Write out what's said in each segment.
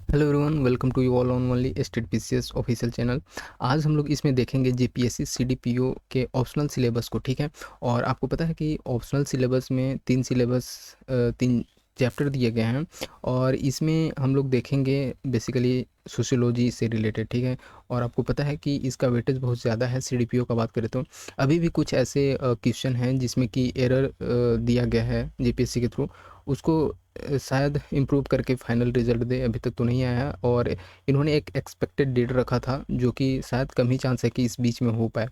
Hello everyone, welcome to you all on only state PCS official channel. आज हम लोग इसमें देखेंगे जेपीएससी सीडीपीओ के ऑप्शनल सिलेबस को। ठीक है। और आपको पता है कि ऑप्शनल सिलेबस में तीन चैप्टर दिए गए हैं। और इसमें हम लोग देखेंगे बेसिकली सोशियोलॉजी से रिलेटेड। ठीक है। और आपको पता है कि इसका वेटेज बहुत ज़्यादा है। सीडीपीओ का बात करें तो अभी भी कुछ ऐसे क्वेश्चन हैं जिसमें कि एरर दिया गया है जेपीएससी के थ्रू। उसको शायद इम्प्रूव करके फाइनल रिजल्ट दे। अभी तक तो नहीं आया। और इन्होंने एक एक्सपेक्टेड डेट रखा था जो कि शायद कम ही चांस है कि इस बीच में हो पाए,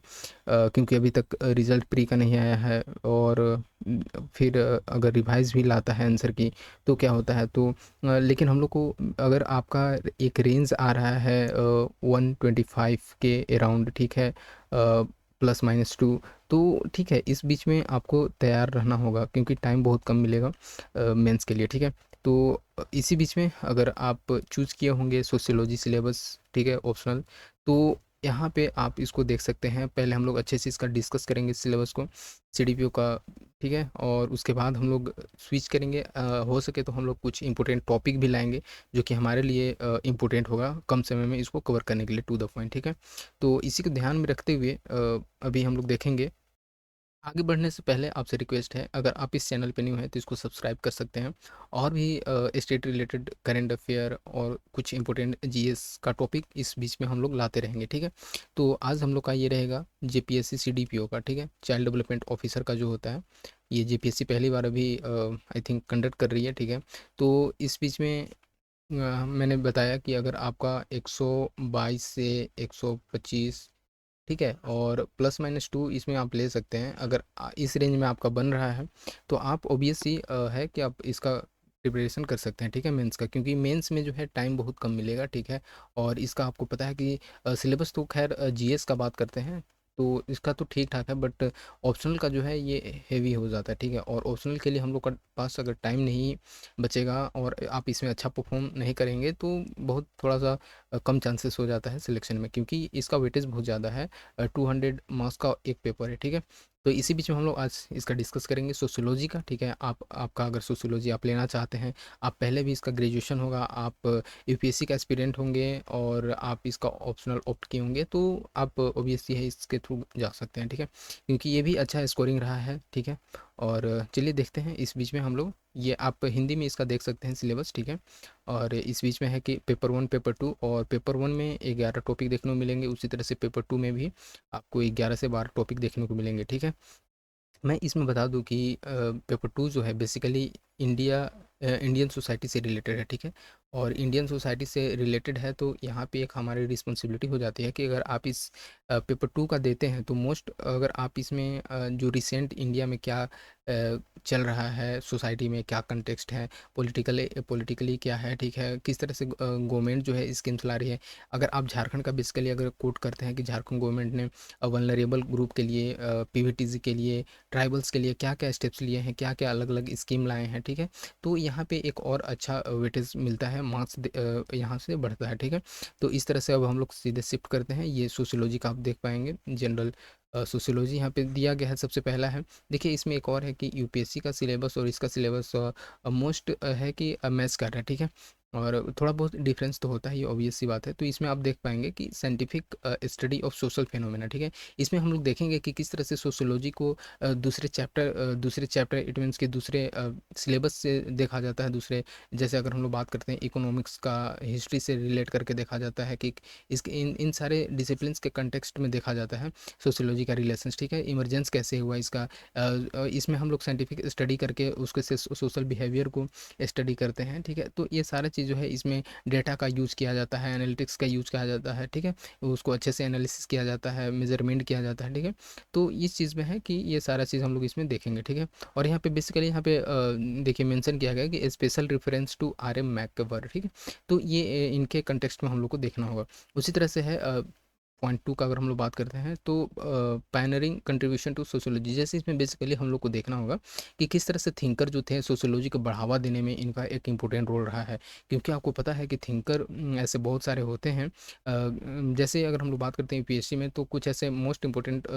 क्योंकि अभी तक रिजल्ट प्री का नहीं आया है। और फिर अगर रिवाइज भी लाता है आंसर की तो क्या होता है। तो लेकिन हम लोग को अगर आपका एक रेंज आ रहा है 125 के अराउंड, ठीक है, +-2, तो ठीक है, इस बीच में आपको तैयार रहना होगा क्योंकि टाइम बहुत कम मिलेगा मेंस के लिए। ठीक है। तो इसी बीच में अगर आप चूज़ किए होंगे सोशियोलॉजी सिलेबस, ठीक है, ऑप्शनल, तो यहाँ पे आप इसको देख सकते हैं। पहले हम लोग अच्छे से इसका डिस्कस करेंगे सिलेबस को, सीडीपीओ का। ठीक है। और उसके बाद हम लोग स्विच करेंगे। हो सके तो हम लोग कुछ इंपॉर्टेंट टॉपिक भी लाएंगे जो कि हमारे लिए इम्पोर्टेंट होगा कम समय में इसको कवर करने के लिए, टू द पॉइंट। ठीक है। तो इसी को ध्यान में रखते हुए अभी हम लोग देखेंगे। आगे बढ़ने से पहले आपसे रिक्वेस्ट है, अगर आप इस चैनल पे न्यू हैं तो इसको सब्सक्राइब कर सकते हैं। और भी स्टेट रिलेटेड करंट अफेयर और कुछ इंपॉर्टेंट जीएस का टॉपिक इस बीच में हम लोग लाते रहेंगे। ठीक है। तो आज हम लोग का ये रहेगा जेपीएससी सीडीपीओ का। ठीक है, चाइल्ड डेवलपमेंट ऑफिसर का जो होता है, ये जेपीएससी पहली बार अभी आई थिंक कंडक्ट कर रही है। ठीक है। तो इस बीच में मैंने बताया कि अगर आपका 122 से 125, ठीक है, और +-2 इसमें आप ले सकते हैं। अगर इस रेंज में आपका बन रहा है तो आप ऑब्वियसली है कि आप इसका प्रिपरेशन कर सकते हैं। ठीक है, मेंस का, क्योंकि मेंस में जो है टाइम बहुत कम मिलेगा। ठीक है। और इसका आपको पता है कि सिलेबस तो खैर जीएस का बात करते हैं तो इसका तो ठीक ठाक है, बट ऑप्शनल का जो है ये हेवी हो जाता है। ठीक है। और ऑप्शनल के लिए हम लोग का पास अगर टाइम नहीं बचेगा और आप इसमें अच्छा परफॉर्म नहीं करेंगे तो बहुत थोड़ा सा कम चांसेस हो जाता है सिलेक्शन में, क्योंकि इसका वेटेज बहुत ज़्यादा है। 200 मार्क्स का एक पेपर है। ठीक है। तो इसी बीच में हम लोग आज इसका डिस्कस करेंगे सोशियोलॉजी का। ठीक है। आपका अगर सोशियोलॉजी आप लेना चाहते हैं, आप पहले भी इसका ग्रेजुएशन होगा, आप यूपीएससी का एस्पिरेंट होंगे और आप इसका ऑप्शनल ऑप्ट किए होंगे, तो आप ऑब्वियसली है इसके थ्रू जा सकते हैं। ठीक है, क्योंकि ये भी अच्छा स्कोरिंग रहा है। ठीक है। और चलिए देखते हैं। इस बीच में हम लोग ये आप हिंदी में इसका देख सकते हैं सिलेबस। ठीक है। और इस बीच में है कि पेपर 1, पेपर 2, और पेपर 1 में 11 टॉपिक देखने को मिलेंगे, उसी तरह से पेपर 2 में भी आपको 11 से 12 टॉपिक देखने को मिलेंगे। ठीक है। मैं इसमें बता दूं कि पेपर 2 जो है बेसिकली इंडियन सोसाइटी से रिलेटेड है। ठीक है। और इंडियन सोसाइटी से रिलेटेड है तो यहाँ पे एक हमारी रिस्पॉन्सिबिलिटी हो जाती है कि अगर आप इस पेपर 2 का देते हैं तो मोस्ट अगर आप इसमें जो रिसेंट इंडिया में क्या चल रहा है, सोसाइटी में क्या कंटेक्स्ट है, पॉलिटिकली क्या है, ठीक है, किस तरह से गवर्नमेंट जो है स्कीम्स ला रही है। अगर आप झारखंड का बेसिकली अगर कोट करते हैं कि झारखंड गवर्नमेंट ने वनरेबल ग्रुप के लिए, पीवीटीजी के लिए, ट्राइबल्स के लिए क्या क्या स्टेप्स लिए हैं, क्या क्या अलग अलग स्कीम लाए हैं। ठीक है। तो यहाँ पे एक और अच्छा वेटेज मिलता है, मार्क्स यहाँ से बढ़ता है। ठीक है। तो इस तरह से अब हम लोग सीधे शिफ्ट करते हैं। ये सोशियोलॉजी का आप देख पाएंगे, जनरल सोशियोलॉजी यहाँ पे दिया गया है। सबसे पहला है, देखिए इसमें एक और है कि यूपीएससी का सिलेबस और इसका सिलेबस मोस्ट है कि मैच कर रहा है। ठीक है। और थोड़ा बहुत डिफरेंस तो होता है, ये ऑब्वियस सी बात है। तो इसमें आप देख पाएंगे कि scientific study of social phenomena. ठीक है। इसमें हम लोग देखेंगे कि किस तरह से सोशियोलॉजी को दूसरे चैप्टर इट मीन्स के दूसरे सिलेबस से देखा जाता है। दूसरे जैसे अगर हम लोग बात करते हैं इकोनॉमिक्स का, हिस्ट्री से रिलेट करके देखा जाता है कि इसके इन इन सारे डिसिप्लिन्स के कंटेक्स्ट में देखा जाता है सोशियोलॉजी का रिलेशंस। ठीक है। इमरजेंस कैसे हुआ इसका, इसमें हम लोग साइंटिफिक स्टडी करके उसके से सोशल बिहेवियर को स्टडी करते हैं। ठीक है। तो ये सारा चीज़ जो है इसमें डेटा का यूज़ किया जाता है, एनालिटिक्स का यूज़ किया जाता है। ठीक है। उसको अच्छे से एनालिसिस किया जाता है, मेजरमेंट किया जाता है। ठीक है। तो इस चीज़ में है कि ये सारा चीज़ हम लोग इसमें देखेंगे। ठीक है। और यहाँ पे बेसिकली यहाँ पे देखिए मेंशन किया गया है कि special reference to R M MacIver. ठीक है। तो ये इनके कंटेक्स्ट में हम लोग को देखना होगा। उसी तरह से है पॉइंट 2 का अगर हम लोग बात करते हैं तो पायनरिंग कंट्रीब्यूशन टू सोशियोलॉजी। जैसे इसमें बेसिकली हम लोग को देखना होगा कि किस तरह से थिंकर जो थे सोशियोलॉजी को बढ़ावा देने में इनका एक इम्पोर्टेंट रोल रहा है। क्योंकि आपको पता है कि थिंकर ऐसे बहुत सारे होते हैं। जैसे अगर हम लोग बात करते हैं यूपीएससी में तो कुछ ऐसे मोस्ट इम्पोर्टेंट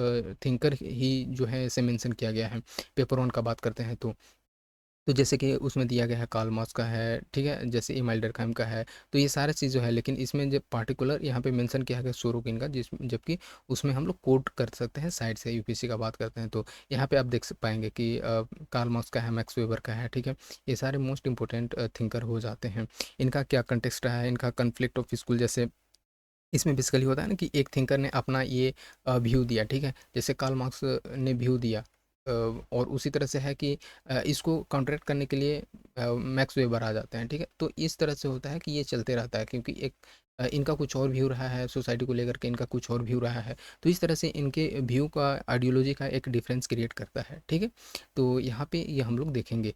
थिंकर ही जो है ऐसे मेंशन किया गया है, पेपर 1 का बात करते हैं तो तो जैसे कि उसमें दिया गया है कार्ल मार्क्स का है, ठीक है? जैसे इमाइल डर्कheim का है, तो ये सारा चीज़ जो है, लेकिन इसमें जो पार्टिकुलर यहाँ पे मेंशन किया गया सोरोकिन का, जबकि उसमें हम लोग कोट कर सकते हैं साइड से, यूपीएससी का बात करते हैं तो यहाँ पे आप देख पाएंगे कि कार्ल मार्क्स का है, मैक्स वेबर का है, ठीक है? ये सारे मोस्ट इंपॉर्टेंट थिंकर हो जाते हैं। इनका क्या कंटेक्स्ट रहा है, इनका कन्फ्लिक्ट ऑफ स्कूल, जैसे इसमें बेसिकली होता है ना कि एक थिंकर ने अपना ये व्यू दिया, ठीक है? जैसे कार्ल मार्क्स ने व्यू दिया, और उसी तरह से है कि इसको काउंटरैक्ट करने के लिए मैक्स वेबर आ जाते हैं, ठीक है? तो इस तरह से होता है कि ये चलते रहता है, क्योंकि एक इनका कुछ और व्यू रहा है सोसाइटी को लेकर के, इनका कुछ और व्यू रहा है, तो इस तरह से इनके व्यू का, आइडियोलॉजी का एक डिफरेंस क्रिएट करता है, ठीक है? तो यहाँ पे ये हम लोग देखेंगे।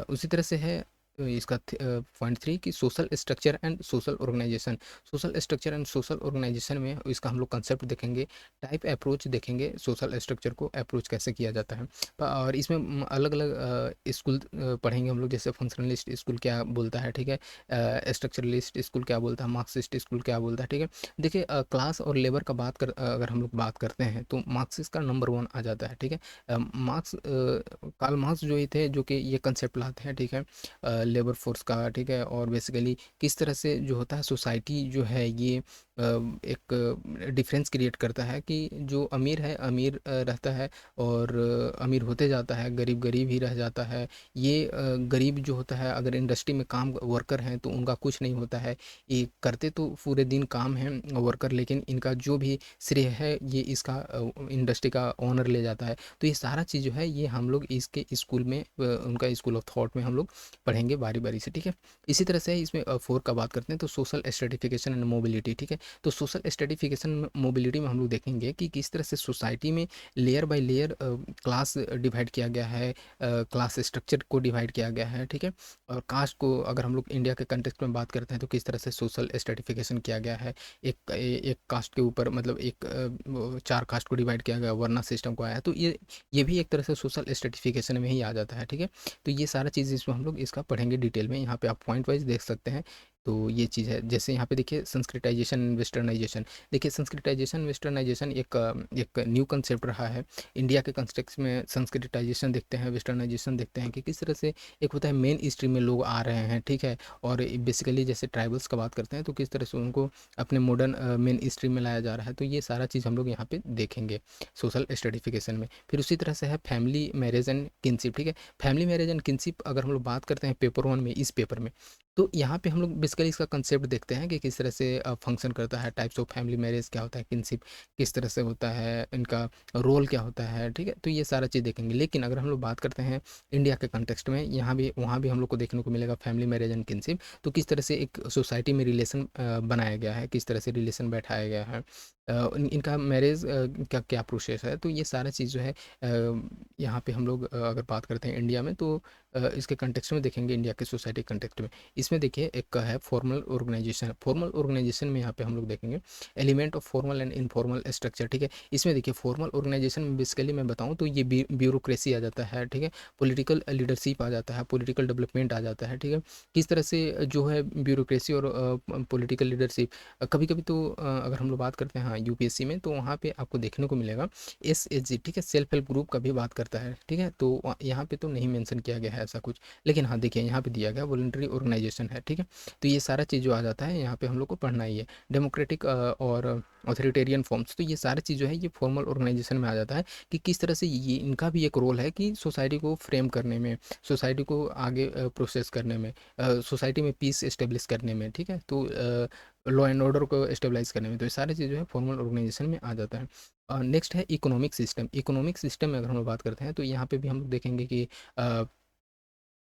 उसी तरह से है इसका पॉइंट 3 कि social structure and social organisation. Social structure and social organisation में इसका हम लोग कंसेप्ट देखेंगे, टाइप अप्रोच देखेंगे, सोशल स्ट्रक्चर को अप्रोच कैसे किया जाता है। और इसमें अलग अलग स्कूल पढ़ेंगे हम लोग, जैसे फंक्शनलिस्ट स्कूल क्या बोलता है, ठीक है? स्ट्रक्चरलिस्ट स्कूल क्या बोलता है, मार्क्सिस्ट स्कूल क्या बोलता है, ठीक है? देखिए क्लास और लेबर का अगर हम लोग बात करते हैं तो मार्क्सिस्ट का नंबर 1 आ जाता है, ठीक है? मार्क्स कार्ल मार्क्स जो ही थे जो कि ये कंसेप्ट लाते हैं, ठीक है? लेबर फोर्स का, ठीक है? और बेसिकली किस तरह से जो होता है सोसाइटी जो है ये एक डिफरेंस क्रिएट करता है कि जो अमीर है अमीर रहता है, और अमीर होते जाता है, गरीब गरीब ही रह जाता है। ये गरीब जो होता है, अगर इंडस्ट्री में काम वर्कर हैं तो उनका कुछ नहीं होता है, ये करते तो पूरे दिन काम है वर्कर, लेकिन इनका जो भी श्रेय है ये इसका इंडस्ट्री का ओनर ले जाता है। तो ये सारा चीज़ जो है ये हम लोग इसके स्कूल में उनका स्कूल ऑफ थॉट में हम लोग पढ़ेंगे बारी बारी से, ठीक है? इसी तरह से इसमें 4 का बात करते हैं, तो सोशल स्ट्रेटिफिकेशन एंड मोबिलिटी, ठीक है? तो सोशल स्ट्रेटिफिकेशन मोबिलिटी में हम लोग देखेंगे कि किस तरह से सोसाइटी में layer by layer class divide किया गया है, क्लास स्ट्रक्चर को डिवाइड किया गया है, ठीक है? और कास्ट को अगर हम लोग इंडिया के कंटेक्स्ट में बात करते हैं तो किस तरह से सोशल स्ट्रेटिफिकेशन किया गया है, एक कास्ट के ऊपर, मतलब एक 4 कास्ट को डिवाइड किया गया, वर्ना सिस्टम को आया, तो ये भी एक तरह से सोशल स्ट्रेटिफिकेशन में ही आ जाता है, ठीक है? तो ये सारा चीज़ इसमें हम लोग इसका पढ़ेंगे डिटेल में, यहाँ पे आप पॉइंट वाइज देख सकते हैं। तो ये चीज़ है, जैसे यहाँ पे देखिए संस्कृताइजेशन वेस्टर्नाइजेशन। देखिए संस्कृताइजेशन वेस्टर्नाइजेशन एक न्यू कंसेप्ट रहा है इंडिया के कंटेक्स्ट में। संस्कृताइजेशन देखते हैं, वेस्टर्नाइजेशन देखते हैं कि किस तरह से एक होता है मेन स्ट्रीम में लोग आ रहे हैं, ठीक है? और बेसिकली जैसे ट्राइबल्स का बात करते हैं तो किस तरह से उनको अपने मॉडर्न मेन स्ट्रीम में लाया जा रहा है, तो ये सारा चीज़ हम लोग यहाँ पे देखेंगे सोशल स्ट्रेटिफिकेशन में। फिर उसी तरह से है फैमिली मैरिज एंड किनशिप, ठीक है? फैमिली मैरिज एंड किनशिप अगर हम लोग बात करते हैं पेपर 1 में, इस पेपर में, तो यहाँ पे हम लोग बेसिकली इसका कंसेप्ट देखते हैं कि किस तरह से फंक्शन करता है, टाइप्स ऑफ फैमिली मैरिज क्या होता है, किनशिप किस तरह से होता है, इनका रोल क्या होता है, ठीक है? तो ये सारा चीज़ देखेंगे। लेकिन अगर हम लोग बात करते हैं इंडिया के कंटेक्स्ट में, यहाँ भी वहाँ भी हम लोग को देखने को मिलेगा फैमिली मैरिज एंड किनशिप। तो किस तरह से एक सोसाइटी में रिलेशन बनाया गया है, किस तरह से रिलेशन बैठाया गया है, इनका मैरिज का क्या प्रोसेस है, तो ये सारा चीज़ जो है यहाँ पे हम लोग अगर बात करते हैं इंडिया में, तो इसके कंटेक्स्ट में देखेंगे, इंडिया के सोसाइटी कंटेक्स्ट में। इसमें देखिए एक का है फॉर्मल ऑर्गेनाइजेशन। फॉर्मल ऑर्गेनाइजेशन में यहाँ पे हम लोग देखेंगे element of formal and informal structure, ठीक है? इसमें देखिए फॉर्मल ऑर्गेनाइजेशन में बेसिकली मैं बताऊँ तो ये ब्यूरोक्रेसी आ जाता है, ठीक है? पॉलिटिकल लीडरशिप आ जाता है, पॉलिटिकल डेवलपमेंट आ जाता है, ठीक है? किस तरह से जो है ब्यूरोक्रेसी और पॉलिटिकल लीडरशिप, कभी कभी तो अगर हम लोग बात करते हैं हाँ यूपीएससी में, तो वहाँ पे आपको देखने को मिलेगा SHG, ठीक है? सेल्फ हेल्प ग्रुप का भी बात करता है, ठीक है? तो यहाँ पे तो नहीं मेंशन किया गया है ऐसा कुछ, लेकिन हाँ देखिए यहाँ पे दिया गया वॉलंटरी ऑर्गेनाइजेशन है, ठीक है? तो ये सारा चीज़ जो आ जाता है यहाँ पे हम लोग को पढ़ना ही है। डेमोक्रेटिक और ऑथोरिटेरियन फॉर्म्स, तो ये सारी चीज़ जो है ये फॉर्मल ऑर्गेनाइजेशन में आ जाता है कि किस तरह से ये इनका भी एक रोल है कि सोसाइटी को फ्रेम करने में, सोसाइटी को आगे प्रोसेस करने में, सोसाइटी में पीस इस्टेब्लिश करने में, ठीक है? तो लॉ एंड ऑर्डर को स्टेबलाइज करने में, तो ये सारी चीज़ जो है फॉर्मल ऑर्गेनाइजेशन में आ जाता है। नेक्स्ट है इकोनॉमिक सिस्टम। इकोनॉमिक सिस्टम में अगर हम लोग बात करते हैं तो यहाँ पे भी हम लोग देखेंगे कि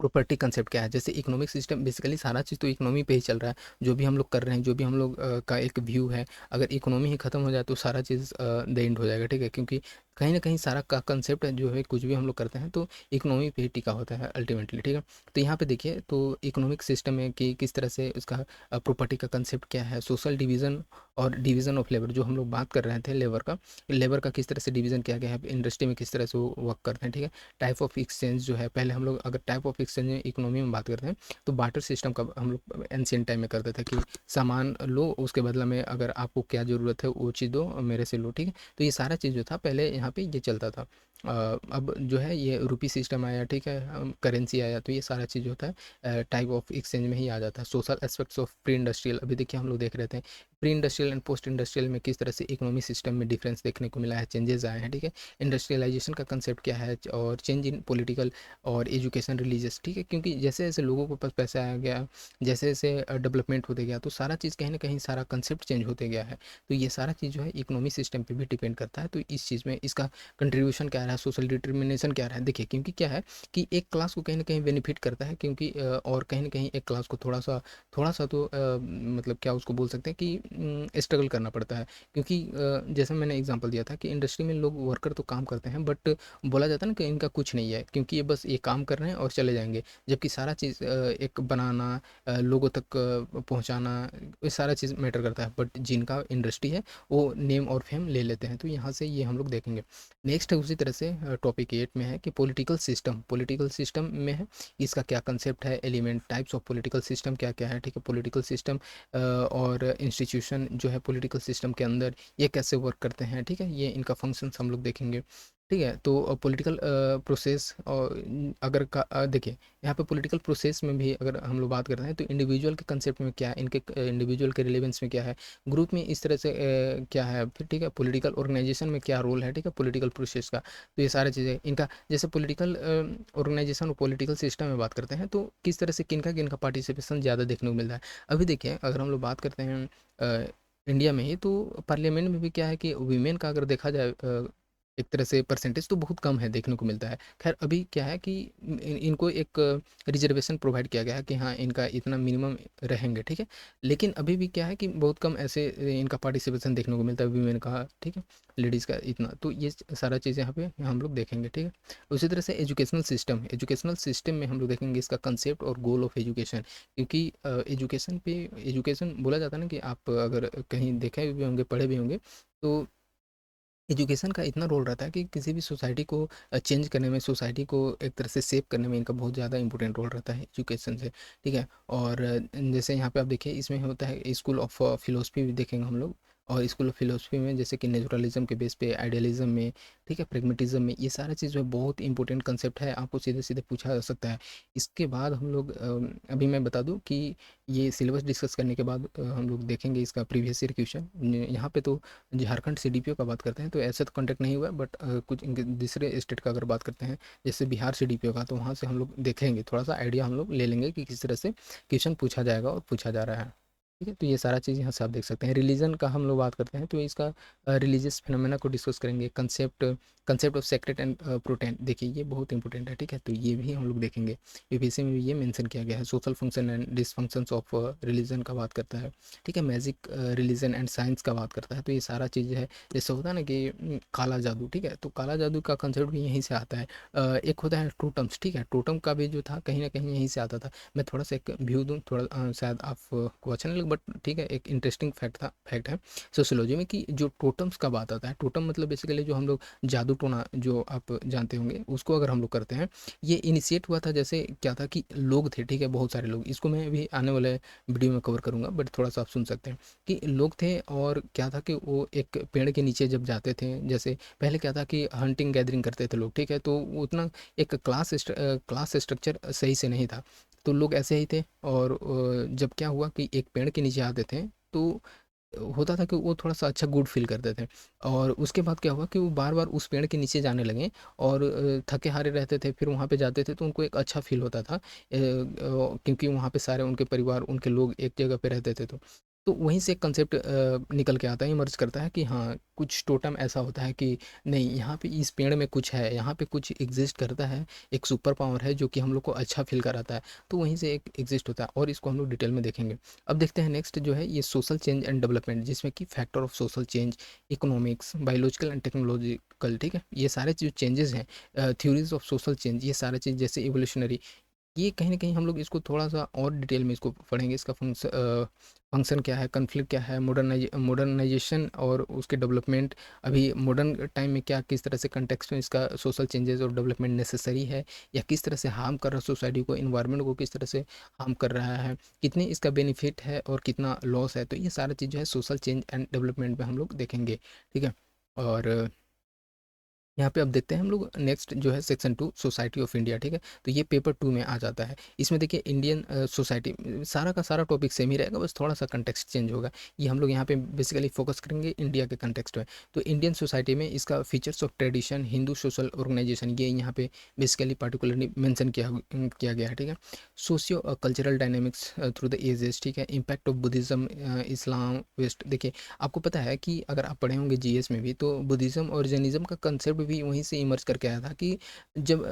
प्रॉपर्टी कंसेप्ट क्या है। जैसे इकोनॉमिक सिस्टम बेसिकली सारा चीज़ तो इकोनॉमी पे ही चल रहा है, जो भी हम लोग कर रहे हैं, जो भी हम लोग का एक व्यू है, अगर इकोनॉमी ही खत्म हो जाए तो सारा चीज़ द एंड हो जाएगा, ठीक है? क्योंकि कहीं ना कहीं सारा का कंसेप्ट जो है कुछ भी हम लोग करते हैं तो इकोनॉमी पे ही टिका होता है अल्टीमेटली, ठीक है? तो यहाँ पे देखिए तो इकोनॉमिक सिस्टम में कि किस तरह से उसका प्रॉपर्टी का कंसेप्ट क्या है, सोशल डिवीज़न और डिवीज़न ऑफ लेबर, जो हम लोग बात कर रहे थे लेबर का किस तरह से डिवीज़न किया गया है, इंडस्ट्री में किस तरह से वो वर्क करते हैं, ठीक है? टाइप ऑफ एक्सचेंज जो है, पहले हम लोग अगर टाइप ऑफ एक्सचेंज में इकोनॉमी में बात करते हैं तो बार्टर सिस्टम का हम लोग एंशिएंट टाइम में करते थे कि सामान लो, उसके बदला में अगर आपको क्या ज़रूरत है वो चीज़ दो, मेरे से लो, ठीक है? तो ये सारा चीज़ जो था पहले यहाँ यहाँ पे ये चलता था। अब जो है ये रुपी सिस्टम आया, ठीक है, करेंसी आया, तो ये सारा चीज़ होता है टाइप ऑफ एक्सचेंज में ही आ जाता है। Social aspects of pre industrial, अभी देखिए हम लोग देख रहे थे pre industrial and post industrial में किस तरह से इकोनॉमी सिस्टम में डिफरेंस देखने को मिला है, चेंजेस आए हैं, ठीक है। इंडस्ट्रियलाइजेशन का कंसेप्ट क्या है, और चेंज इन पॉलिटिकल और एजुकेशन रिलीजियस, ठीक है, क्योंकि जैसे जैसे लोगों के पास पैसा आ गया, जैसे जैसे डेवलपमेंट होते गया, तो सारा चीज़ कहीं ना कहीं सारा कंसेप्ट चेंज होते गया है। तो ये सारा चीज़ जो है इकोनॉमी सिस्टम पे भी डिपेंड करता है। तो इस चीज़ में इसका कंट्रीब्यूशन क्या रहा है, सोशल डिटर्मिनेशन क्या रहा है, देखिए क्योंकि क्या है कि एक क्लास को कहीं ना कहीं बेनिफिट करता है, क्योंकि और कहीं ना कहीं एक क्लास को थोड़ा सा तो मतलब क्या उसको बोल सकते हैं कि स्ट्रगल करना पड़ता है, क्योंकि जैसे मैंने एग्जांपल दिया था कि इंडस्ट्री में लोग वर्कर तो काम करते हैं, बट बोला जाता है ना कि इनका कुछ नहीं है, क्योंकि ये बस ये काम कर रहे हैं और चले जाएंगे, जबकि सारा चीज़ एक बनाना, लोगों तक पहुंचाना, ये सारा चीज़ मैटर करता है, बट जिनका इंडस्ट्री है वो नेम और फेम ले लेते हैं। तो यहाँ से ये हम लोग देखेंगे। नेक्स्ट है उसी तरह से टॉपिक 8 में है कि पॉलिटिकल सिस्टम में है, इसका क्या कंसेप्ट है, element, types of political system क्या क्या है, ठीक है, पॉलिटिकल सिस्टम और इंस्टीट्यूशन जो है पॉलिटिकल सिस्टम के अंदर ये कैसे वर्क करते हैं, ठीक है, ये इनका फंक्शंस हम लोग देखेंगे। ठीक है, तो पॉलिटिकल प्रोसेस और अगर देखिए यहाँ पे पॉलिटिकल प्रोसेस में भी अगर हम लोग बात करते हैं तो इंडिविजुअल के कंसेप्ट में क्या है, इनके इंडिविजुअल के रिलेवेंस में क्या है, ग्रुप में इस तरह से क्या है, फिर ठीक है पॉलिटिकल ऑर्गेनाइजेशन में क्या रोल है, ठीक है, पॉलिटिकल प्रोसेस का। तो ये सारी चीज़ें इनका, जैसे पॉलिटिकल ऑर्गेनाइजेशन और पॉलिटिकल सिस्टम में बात करते हैं तो किस तरह से किनका किनका पार्टिसिपेशन ज़्यादा देखने को मिलता है। अभी देखिए अगर हम लोग बात करते हैं इंडिया में ही, तो पार्लियामेंट में भी क्या है कि वीमेन का अगर देखा जाए एक तरह से परसेंटेज तो बहुत कम है देखने को मिलता है। खैर अभी क्या है कि इनको एक रिजर्वेशन प्रोवाइड किया गया है कि हाँ इनका इतना मिनिमम रहेंगे, ठीक है, लेकिन अभी भी क्या है कि बहुत कम ऐसे इनका पार्टिसिपेशन देखने को मिलता है वीमेन का, ठीक है, लेडीज़ का इतना। तो ये सारा चीज़ें यहाँ पे हम लोग देखेंगे, ठीक है। उसी तरह से एजुकेशनल सिस्टम में हम लोग देखेंगे इसका कंसेप्ट और गोल ऑफ एजुकेशन, क्योंकि एजुकेशन बोला जाता है ना कि आप अगर कहीं देखे भी होंगे, पढ़े भी होंगे, तो एजुकेशन का इतना रोल रहता है कि किसी भी सोसाइटी को चेंज करने में, सोसाइटी को एक तरह से सेव करने में इनका बहुत ज़्यादा इंपॉर्टेंट रोल रहता है एजुकेशन से, ठीक है। और जैसे यहाँ पे आप देखिए इसमें होता है स्कूल ऑफ फिलोसफी भी देखेंगे हम लोग, और स्कूल ऑफ फिलोसफी में जैसे कि नेचुरलिज्म के बेस पे, आइडियलिज्म में, ठीक है, प्रेगमेटिज्म में, ये सारा चीज़ जो है बहुत इंपॉर्टेंट कंसेप्ट है, आपको सीधे सीधे पूछा जा सकता है। इसके बाद हम लोग अभी मैं बता दूं कि ये सिलेबस डिस्कस करने के बाद हम लोग देखेंगे इसका प्रीवियस ईयर क्वेश्चन। यहाँ पे तो झारखंड सीडीपीओ का बात करते हैं तो ऐसे तो कॉन्टेक्ट नहीं हुआ, बट कुछ इनके दूसरे स्टेट का अगर बात करते हैं जैसे बिहार सीडीपीओ का, तो वहाँ से हम लोग देखेंगे, थोड़ा सा आइडिया हम लोग ले लेंगे कि किस तरह से क्वेश्चन पूछा जाएगा और पूछा जा रहा है। ठीक है, तो ये सारा चीज़ यहाँ से आप देख सकते हैं। रिलीजन का हम लोग बात करते हैं तो इसका रिलीजियस फिनोमेना को डिस्कस करेंगे। कंसेप्ट ऑफ सेक्रेट एंड प्रोटेंट, देखिए ये बहुत इंपॉर्टेंट है, ठीक है, तो ये भी हम लोग देखेंगे। यूपीएससी में भी ये मेंशन किया गया है। Social function and dysfunctions of religion का बात करता है, ठीक है। मैजिक, रिलीजन एंड साइंस का बात करता है। तो ये सारा चीज़ है, जैसे होता है ना कि काला जादू, ठीक है, तो काला जादू का कंसेप्ट भी यहीं से आता है। एक होता है टोटम्स, ठीक है, टोटम का भी जो था कहीं ना कहीं यहीं से आता था। मैं थोड़ा सा एक व्यू दूँ, थोड़ा शायद आपको अच्छा नहीं लगे, बट ठीक है, एक इंटरेस्टिंग फैक्ट है सोशियोलॉजी में कि जो टोटम्स का बात आता है, टोटम मतलब बेसिकली जो हम लोग जादू टोना जो आप जानते होंगे उसको अगर हम लोग करते हैं, ये इनिशिएट हुआ था। जैसे क्या था कि लोग थे, ठीक है, बहुत सारे लोग, इसको मैं भी आने वाले वीडियो में कवर करूंगा, बट थोड़ा सा आप सुन सकते हैं कि लोग थे और क्या था कि वो एक पेड़ के नीचे जब जाते थे, जैसे पहले क्या था कि हंटिंग गैदरिंग करते थे लोग, ठीक है, तो उतना एक क्लास स्ट्रक्चर सही से नहीं था, तो लोग ऐसे ही थे। और जब क्या हुआ कि एक पेड़ के नीचे आते थे तो होता था कि वो थोड़ा सा अच्छा गुड फील करते थे। और उसके बाद क्या हुआ कि वो बार बार उस पेड़ के नीचे जाने लगे, और थके हारे रहते थे, फिर वहाँ पे जाते थे तो उनको एक अच्छा फील होता था, क्योंकि वहाँ पे सारे उनके परिवार, उनके लोग एक जगह पे रहते थे। तो वहीं से एक कंसेप्ट निकल के आता है, इमर्ज करता है कि हाँ कुछ टोटम ऐसा होता है कि नहीं, यहाँ पे इस पेड़ में कुछ है, यहाँ पे कुछ एग्जिस्ट करता है, एक सुपर पावर है जो कि हम लोग को अच्छा फील कराता है। तो वहीं से एक एग्जिस्ट होता है, और इसको हम लोग डिटेल में देखेंगे। अब देखते हैं नेक्स्ट जो है ये सोशल चेंज एंड डेवलपमेंट, जिसमें कि factor of social change, economics, biological and technological, ठीक है, ये सारे जो चेंजेस हैं, थ्योरीज ऑफ सोशल चेंज, ये सारा चीज़ जैसे इवोल्यूशनरी, ये कहीं ना कहीं हम लोग इसको थोड़ा सा और डिटेल में इसको पढ़ेंगे। इसका फंक्शन क्या है, कन्फ्लिक्ट क्या है, मॉडर्नाइजेशन और उसके डेवलपमेंट, अभी मॉडर्न टाइम में क्या किस तरह से कंटेक्स्ट में इसका सोशल चेंजेस और डेवलपमेंट नेसेसरी है, या किस तरह से हार्म कर रहा है सोसाइटी को, इन्वायरमेंट को किस तरह से हार्म कर रहा है, कितने इसका बेनिफिट है और कितना लॉस है। तो ये सारा चीज़ जो है सोशल चेंज एंड डेवलपमेंट में हम लोग देखेंगे, ठीक है। और यहाँ पे अब देखते हैं हम लोग नेक्स्ट जो है सेक्शन 2 सोसाइटी ऑफ इंडिया, ठीक है। तो ये पेपर 2 में आ जाता है। इसमें देखिए इंडियन सोसाइटी, सारा का सारा टॉपिक सेम ही रहेगा, बस थोड़ा-सा कॉन्टेक्स्ट चेंज होगा। ये हम लोग यहाँ पे बेसिकली फोकस करेंगे इंडिया के कॉन्टेक्स्ट में। तो इंडियन सोसाइटी में इसका features of tradition, Hindu social organisation, ये यहाँ पे बेसिकली पार्टिकुलरली मेंशन किया गया है, ठीक है। Socio cultural dynamics through the ages, ठीक है। Impact of Buddhism, Islam, West. देखिए आपको पता है कि अगर आप पढ़े होंगे जीएस में भी, तो बुद्धिज़्म और जैनिज़्म का कंसेप्ट भी वहीं से इमर्ज करके आया था कि जब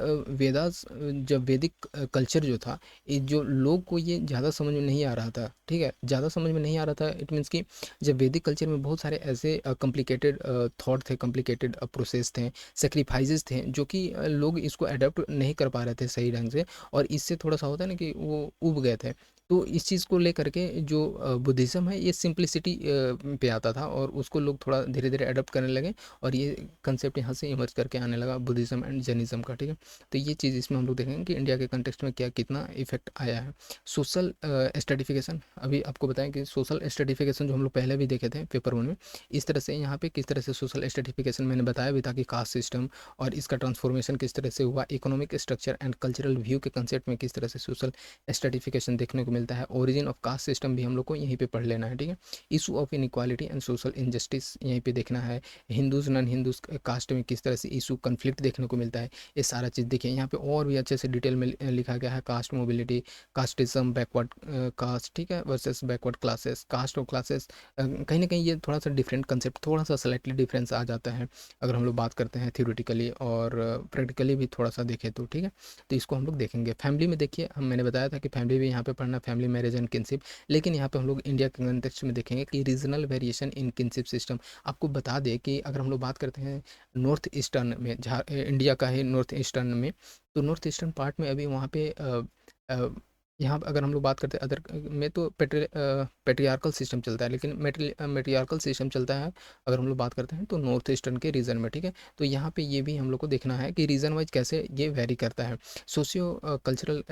जब वैदिक कल्चर जो था, ये जो लोग को ये ज़्यादा समझ में नहीं आ रहा था, ठीक है। ज़्यादा समझ में नहीं आ रहा था, इट मीन्स कि जब वैदिक कल्चर में बहुत सारे ऐसे कॉम्प्लिकेटेड थॉट थे, कॉम्प्लिकेटेड प्रोसेस थे, सेक्रीफाइसेस थे, जो कि लोग इसको अडेप्ट नहीं कर पा रहे थे सही ढंग से, और इससे थोड़ा सा होता है ना कि वो ऊब गए थे। तो इस चीज़ को लेकर के जो बुद्धिज़्म है, ये सिंप्लिसिटी पे आता था, और उसको लोग थोड़ा धीरे धीरे अडॉप्ट करने लगे, और ये कंसेप्ट यहाँ से इमर्ज करके आने लगा बुद्धिज़्म एंड जैनिज़्म का, ठीक है। तो ये चीज़ इसमें हम लोग देखेंगे कि इंडिया के कंटेक्स्ट में क्या कितना इफेक्ट आया है। सोशल स्ट्रेटिफिकेशन, अभी आपको बताएं कि सोशल स्ट्रेटिफिकेशन जो हम लोग पहले भी देखे थे पेपर 1 में, इस तरह से यहाँ पे किस तरह से सोशल स्ट्रेटिफिकेशन मैंने बताया भी था कि कास्ट सिस्टम, और इसका ट्रांसफॉर्मेशन किस तरह से हुआ, economic structure and cultural view के कंसेप्ट में किस तरह से सोशल स्ट्रेटिफिकेशन देखने को मिलता है। ओरिजिन ऑफ कास्ट सिस्टम भी हम लोग को यहीं पे पढ़ लेना है, ठीक है। Issue of inequality and social injustice यहीं पे देखना है। हिंदूज नॉन हिंदूज कास्ट में किस तरह से इशू कन्फ्लिक्ट देखने को मिलता है, ये सारा चीज़ देखिए यहाँ पे और भी अच्छे से डिटेल में लिखा गया है। Caste mobility, casteism, backward caste, ठीक है, वर्सेस बैकवर्ड क्लासेस। कास्ट और क्लासेस कहीं ना कहीं ये थोड़ा सा डिफरेंट कंसेप्ट, थोड़ा सा स्लाइटली डिफरेंस आ जाता है अगर हम लोग बात करते हैं थ्योरेटिकली और प्रैक्टिकली भी थोड़ा सा देखें तो, ठीक है। तो इसको हम लोग देखेंगे। फैमिली में देखिए, मैंने बताया था कि फैमिली भी यहाँ पे पढ़ना, फैमिली मैरिज एंड किनशिप, लेकिन यहाँ पे हम लोग इंडिया के कंटेक्स्ट में देखेंगे कि regional variation in kinship system. आपको बता दें कि अगर हम लोग बात करते हैं नॉर्थ ईस्टर्न में, जहाँ इंडिया का है नॉर्थ ईस्टर्न में, तो नॉर्थ ईस्टर्न पार्ट में अभी वहाँ पे अ, यहाँ अगर हम लोग बात करते हैं अदर में, तो पेट्रियार्कल सिस्टम चलता है, लेकिन मेट्रियार्कल सिस्टम चलता है अगर हम लोग बात करते हैं तो नॉर्थ ईस्टर्न के रीजन में, ठीक है। तो यहाँ पे ये भी हम लोग को देखना है कि रीजन वाइज कैसे ये वेरी करता है, सोशियो कल्चरल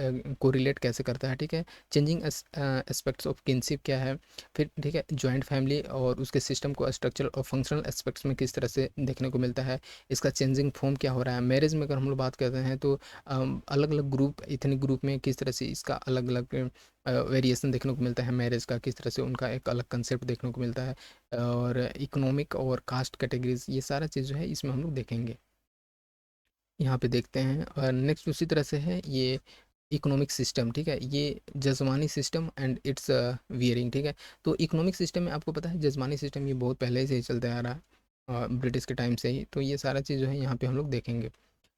को रिलेट कैसे करता है, ठीक है। चेंजिंग एस्पेक्ट्स ऑफ किनशिप क्या है, फिर ठीक है जॉइंट फैमिली और उसके सिस्टम को स्ट्रक्चरल और फंक्शनल एस्पेक्ट्स में किस तरह से देखने को मिलता है, इसका चेंजिंग फॉर्म क्या हो रहा है। मैरिज में अगर हम लोग बात करते हैं तो अलग अलग ग्रुप, इतने ग्रुप में किस तरह से इसका अलग अलग वेरिएशन देखने को मिलता है मैरिज का, किस तरह से उनका एक अलग कंसेप्ट देखने को मिलता है, और इकोनॉमिक और कास्ट कैटेगरीज, ये सारा चीज़ जो है इसमें हम लोग देखेंगे। यहाँ पे देखते हैं, और नेक्स्ट उसी तरह से है ये इकोनॉमिक सिस्टम, ठीक है। ये जजमानी सिस्टम एंड इट्स वियरिंग, ठीक है। तो इकोनॉमिक सिस्टम में आपको पता है जजमानी सिस्टम ये बहुत पहले से ही चलता आ रहा है, ब्रिटिश के टाइम से ही। तो ये सारा चीज़ जो है यहाँ पे हम लोग देखेंगे।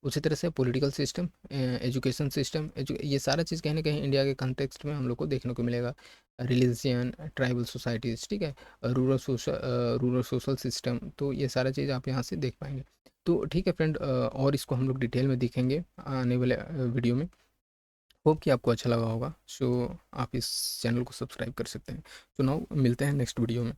उसी तरह से पॉलिटिकल सिस्टम, एजुकेशन सिस्टम, ये सारा चीज़ कहीं ना कहीं इंडिया के कंटेक्स्ट में हम लोग को देखने को मिलेगा। रिलीजियन, ट्राइबल सोसाइटीज़, ठीक है, रूरल सोशल सिस्टम, तो ये सारा चीज़ आप यहाँ से देख पाएंगे। तो ठीक है फ्रेंड, और इसको हम लोग डिटेल में देखेंगे आने वाले वीडियो में। होप कि आपको अच्छा लगा होगा। सो आप इस चैनल को सब्सक्राइब कर सकते हैं। तो नाउ मिलते हैं नेक्स्ट वीडियो में।